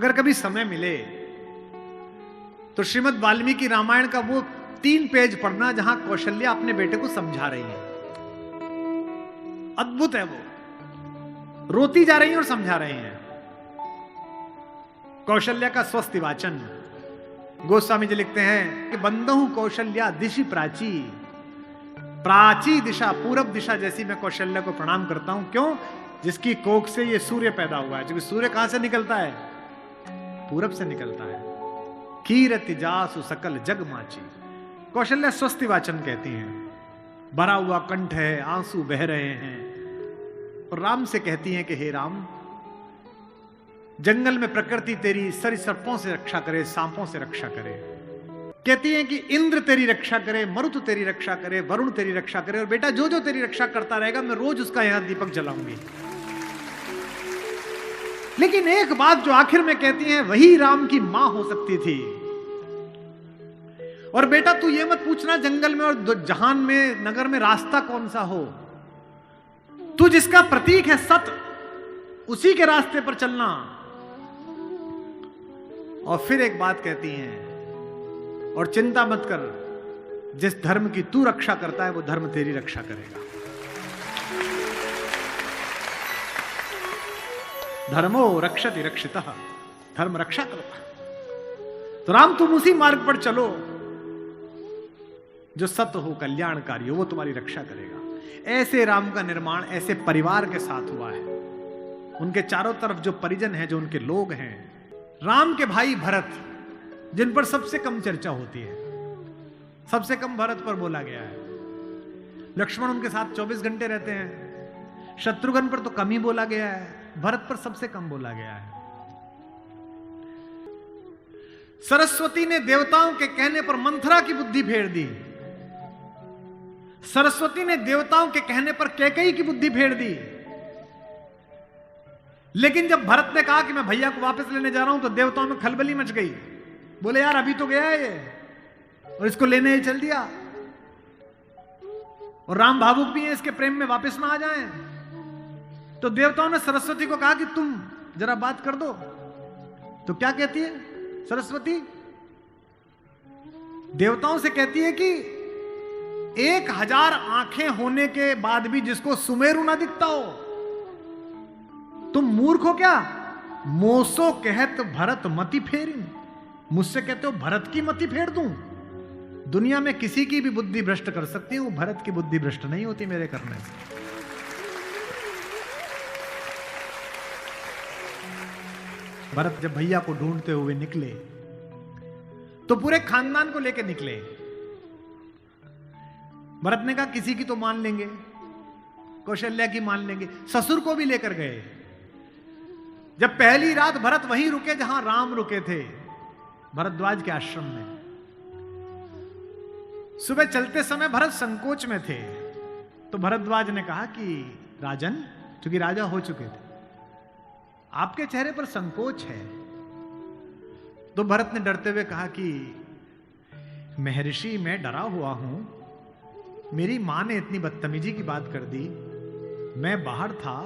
अगर कभी समय मिले तो श्रीमद् वाल्मीकि रामायण का वो 3 पेज पढ़ना जहां कौशल्या अपने बेटे को समझा रही है। अद्भुत है वो, रोती जा रही है और समझा रही हैं। कौशल्या का स्वस्ति वाचन गोस्वामी जी लिखते हैं कि बंदहु कौशल्या दिशि प्राची, प्राची दिशा पूरब दिशा जैसी मैं कौशल्या को प्रणाम करता हूं। क्यों? जिसकी कोख से ये सूर्य पैदा हुआ है। क्योंकि सूर्य कहां से निकलता है? पूरब से निकलता है। कीरति जासु सकल जग माची। कौशल्या स्वस्ति वाचन कहती हैं। भरा हुआ कंठ है, आंसू बह रहे हैं और राम से कहती हैं कि हे राम, जंगल में प्रकृति तेरी सरीसृपों से रक्षा करे, सांपों से रक्षा करे। कहती हैं कि इंद्र तेरी रक्षा करे, मरुत तेरी रक्षा करे, वरुण तेरी रक्षा करे, और बेटा जो जो तेरी रक्षा करता रहेगा मैं रोज उसका यहां दीपक जलाऊंगी। लेकिन एक बात जो आखिर में कहती हैं, वही राम की मां हो सकती थी। और बेटा तू ये मत पूछना जंगल में और जहान में, नगर में रास्ता कौन सा हो, तू जिसका प्रतीक है सत्य, उसी के रास्ते पर चलना। और फिर एक बात कहती हैं, और चिंता मत कर, जिस धर्म की तू रक्षा करता है वो धर्म तेरी रक्षा करेगा। धर्मो रक्षति रक्षितः, धर्म रक्षा करता। तो राम तुम उसी मार्ग पर चलो जो सत्य हो, कल्याणकारी हो, वो तुम्हारी रक्षा करेगा। ऐसे राम का निर्माण ऐसे परिवार के साथ हुआ है। उनके चारों तरफ जो परिजन हैं, जो उनके लोग हैं, राम के भाई भरत, जिन पर सबसे कम चर्चा होती है, सबसे कम भरत पर बोला गया है। लक्ष्मण उनके साथ 24 घंटे रहते हैं। शत्रुघ्न पर तो कम ही बोला गया है, भरत पर सबसे कम बोला गया है। सरस्वती ने देवताओं के कहने पर मंथरा की बुद्धि फेर दी। सरस्वती ने देवताओं के कहने पर कैकेयी की बुद्धि फेर दी। लेकिन जब भरत ने कहा कि मैं भैया को वापस लेने जा रहा हूं, तो देवताओं में खलबली मच गई। बोले यार अभी तो गया है ये, और इसको लेने ही चल दिया, और राम भावुक भी है, इसके प्रेम में वापस ना आ जाएं। तो देवताओं ने सरस्वती को कहा कि तुम जरा बात कर दो। तो क्या कहती है सरस्वती? देवताओं से कहती है कि 1000 आंखें होने के बाद भी जिसको सुमेरु ना दिखता हो, तुम मूर्ख हो क्या? मोसो कहत भरत मति फेरी, मुझसे कहते हो भरत की मति फेर दूं? दुनिया में किसी की भी बुद्धि भ्रष्ट कर सकती हूं, भरत की बुद्धि भ्रष्ट नहीं होती मेरे करने से। भरत जब भैया को ढूंढते हुए निकले तो पूरे खानदान को लेकर निकले। भरत ने कहा किसी की तो मान लेंगे, कौशल्या की मान लेंगे, ससुर को भी लेकर गए। जब पहली रात भरत वहीं रुके जहां राम रुके थे, भरद्वाज के आश्रम में। सुबह चलते समय भरत संकोच में थे, तो भरद्वाज ने कहा कि राजन, क्योंकि राजा हो चुके थे, आपके चेहरे पर संकोच है। तो भरत ने डरते हुए कहा कि महर्षि मैं डरा हुआ हूं, मेरी मां ने इतनी बदतमीजी की बात कर दी, मैं बाहर था।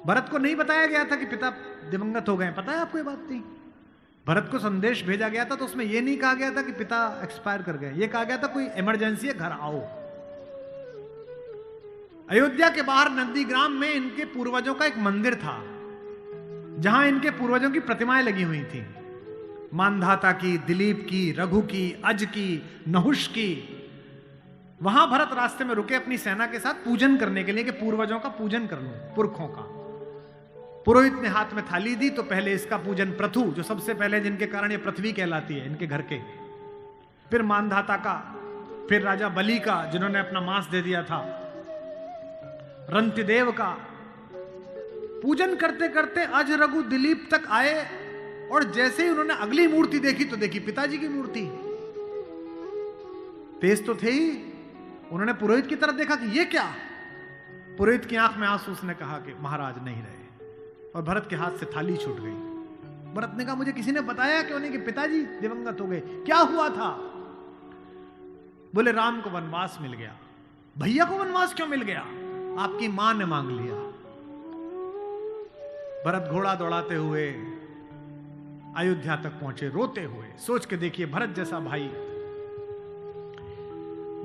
भरत को नहीं बताया गया था कि पिता दिवंगत हो गए, पता है आपको ये बात नहीं? भरत को संदेश भेजा गया था तो उसमें यह नहीं कहा गया था कि पिता एक्सपायर कर गए, यह कहा गया था कोई इमरजेंसी है, घर आओ। अयोध्या के बाहर नंदीग्राम में इनके पूर्वजों का एक मंदिर था, जहां इनके पूर्वजों की प्रतिमाएं लगी हुई थी। मानधाता की, दिलीप की, रघु की, अज की, नहुष की। वहां भरत रास्ते में रुके अपनी सेना के साथ पूजन करने के लिए कि पूर्वजों का पूजन कर लूं, पुरखों का। पुरोहित ने हाथ में थाली दी, तो पहले इसका पूजन प्रथु, जो सबसे पहले जिनके कारण ये पृथ्वी कहलाती है, इनके घर के, फिर मानधाता का, फिर राजा बलि का जिन्होंने अपना मांस दे दिया था, रंतिदेव का। पूजन करते करते अज, रघु, दिलीप तक आए, और जैसे ही उन्होंने अगली मूर्ति देखी तो देखी पिताजी की मूर्ति। तेज तो थे ही, उन्होंने पुरोहित की तरफ देखा कि ये क्या? पुरोहित की आंख में आंसू, उसने कहा कि महाराज नहीं रहे, और भरत के हाथ से थाली छूट गई। भरत ने कहा मुझे किसी ने बताया क्यों नहीं कि पिताजी दिवंगत हो गए, क्या हुआ था? बोले राम को वनवास मिल गया। भैया को वनवास क्यों मिल गया? आपकी मां ने मांग लिया। भरत घोड़ा दौड़ाते हुए अयोध्या तक पहुंचे, रोते हुए। सोच के देखिए, भरत जैसा भाई,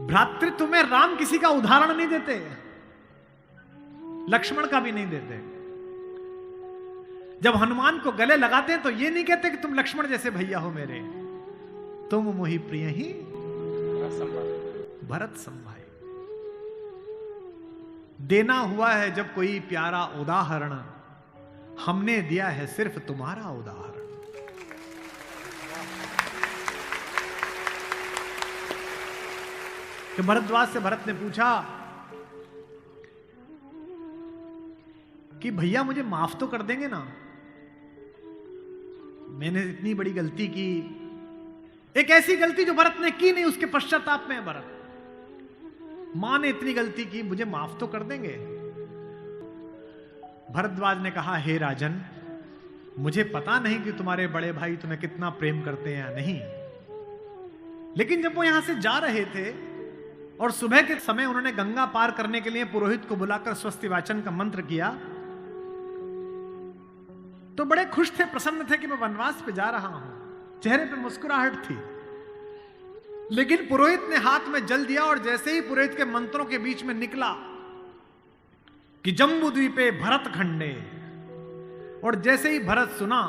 भ्रातृत्व में राम किसी का उदाहरण नहीं देते, लक्ष्मण का भी नहीं देते। जब हनुमान को गले लगाते हैं तो ये नहीं कहते कि तुम लक्ष्मण जैसे भैया हो मेरे, तुम मोहि प्रिय ही भरत संभाई। देना हुआ है जब कोई प्यारा उदाहरण, हमने दिया है सिर्फ तुम्हारा उदाहरण। कि भरद्वाज से भरत ने पूछा कि भैया मुझे माफ तो कर देंगे ना, मैंने इतनी बड़ी गलती की, एक ऐसी गलती जो भरत ने की नहीं, उसके पश्चाताप में है भरत। मां ने इतनी गलती की, मुझे माफ तो कर देंगे? भरद्वाज ने कहा, हे राजन, मुझे पता नहीं कि तुम्हारे बड़े भाई तुम्हें कितना प्रेम करते हैं या नहीं, लेकिन जब वो यहां से जा रहे थे और सुबह के समय उन्होंने गंगा पार करने के लिए पुरोहित को बुलाकर स्वस्ति वाचन का मंत्र किया, तो बड़े खुश थे, प्रसन्न थे कि मैं वनवास पे जा रहा हूं, चेहरे पे मुस्कुराहट थी। लेकिन पुरोहित ने हाथ में जल दिया और जैसे ही पुरोहित के मंत्रों के बीच में निकला कि जम्बू द्वीपे भरत खंडे, और जैसे ही भरत सुना,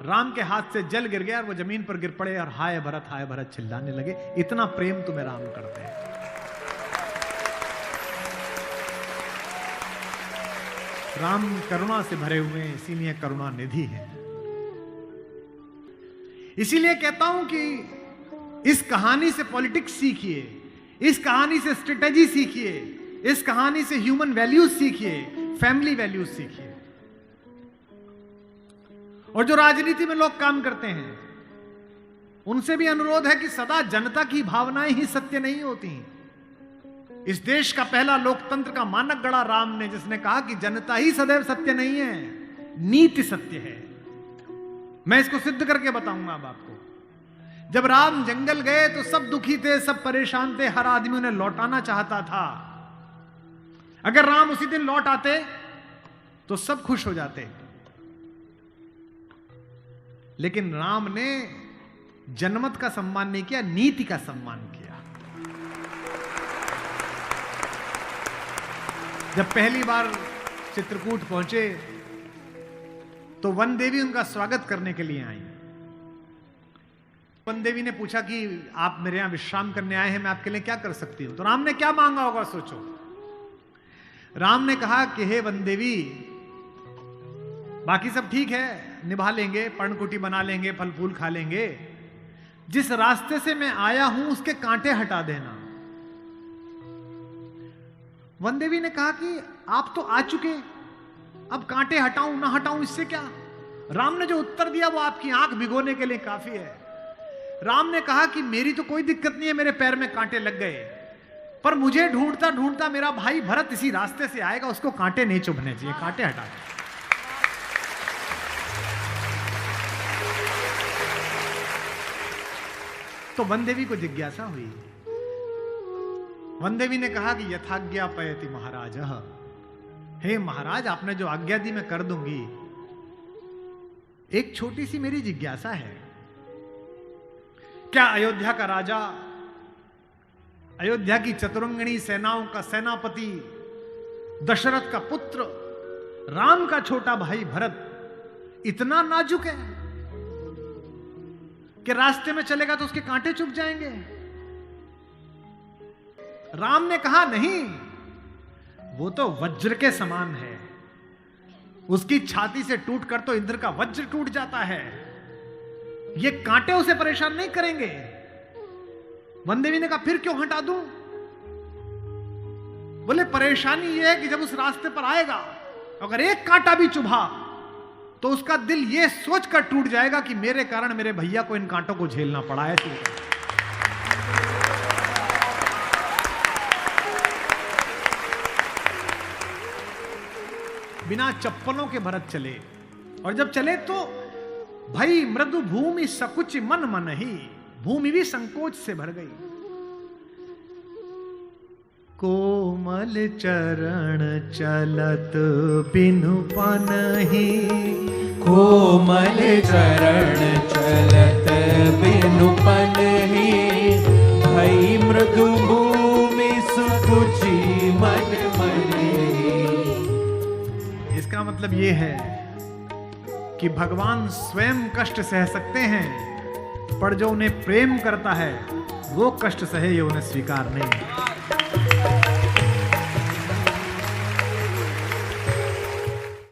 राम के हाथ से जल गिर गया और वो जमीन पर गिर पड़े और हाय भरत चिल्लाने लगे। इतना प्रेम तुम्हें राम करते हैं। राम करुणा से भरे हुए हैं, इसीलिए करुणा निधि है। इसीलिए कहता हूं कि इस कहानी से पॉलिटिक्स सीखिए, इस कहानी से स्ट्रेटेजी सीखिए, इस कहानी से ह्यूमन वैल्यूज सीखिए, फैमिली वैल्यूज सीखिए। और जो राजनीति में लोग काम करते हैं, उनसे भी अनुरोध है कि सदा जनता की भावनाएं ही सत्य नहीं होती। इस देश का पहला लोकतंत्र का मानक गढ़ा राम ने, जिसने कहा कि जनता ही सदैव सत्य नहीं है, नीति सत्य है। मैं इसको सिद्ध करके बताऊंगा अब आपको। जब राम जंगल गए तो सब दुखी थे, सब परेशान थे, हर आदमी उन्हें लौटाना चाहता था। अगर राम उसी दिन लौट आते तो सब खुश हो जाते, लेकिन राम ने जनमत का सम्मान नहीं किया, नीति का सम्मान किया। जब पहली बार चित्रकूट पहुंचे तो वन देवी उनका स्वागत करने के लिए आई। वन देवी ने पूछा कि आप मेरे यहां विश्राम करने आए हैं, मैं आपके लिए क्या कर सकती हूं? तो राम ने क्या मांगा होगा सोचो। राम ने कहा कि हे वन देवी, बाकी सब ठीक है, निभा लेंगे, पर्णकुटी बना लेंगे, फल फूल खा लेंगे, जिस रास्ते से मैं आया हूं उसके कांटे हटा देना। वन देवी ने कहा कि आप तो आ चुके, अब कांटे हटाऊं ना हटाऊं इससे क्या? राम ने जो उत्तर दिया वो आपकी आंख भिगोने के लिए काफी है। राम ने कहा कि मेरी तो कोई दिक्कत नहीं है, मेरे पैर में कांटे लग गए, पर मुझे ढूंढता ढूंढता मेरा भाई भरत इसी रास्ते से आएगा, उसको कांटे नहीं चुभने चाहिए, कांटे हटा दे। तो वन देवी को जिज्ञासा हुई। वन देवी ने कहा कि यथाज्ञा पयति महाराज, हे महाराज, आपने जो आज्ञा दी मैं कर दूंगी। एक छोटी सी मेरी जिज्ञासा है, क्या अयोध्या का राजा, अयोध्या की चतुरंगिणी सेनाओं का सेनापति, दशरथ का पुत्र, राम का छोटा भाई भरत इतना नाजुक है कि रास्ते में चलेगा तो उसके कांटे चुभ जाएंगे? राम ने कहा नहीं, वो तो वज्र के समान है, उसकी छाती से टूटकर तो इंद्र का वज्र टूट जाता है, ये कांटे उसे परेशान नहीं करेंगे। वन देवी ने कहा फिर क्यों हटा दूं? बोले परेशानी यह है कि जब उस रास्ते पर आएगा, अगर एक कांटा भी चुभा तो उसका दिल यह सोचकर टूट जाएगा कि मेरे कारण मेरे भैया को इन कांटों को झेलना पड़ा है। बिना चप्पलों के भरत चले, और जब चले तो भाई मृदु भूमि सकुच मन मन ही, भूमि भी संकोच से भर गई। कोमल चरण चलत बिनु पनहि, कोमल चरण चलत बिनु पनहि, भई मृदु भूमि सुकुचि मन मने। इसका मतलब ये है कि भगवान स्वयं कष्ट सह सकते हैं, पर जो उन्हें प्रेम करता है वो कष्ट सहे ये उन्हें स्वीकार नहीं।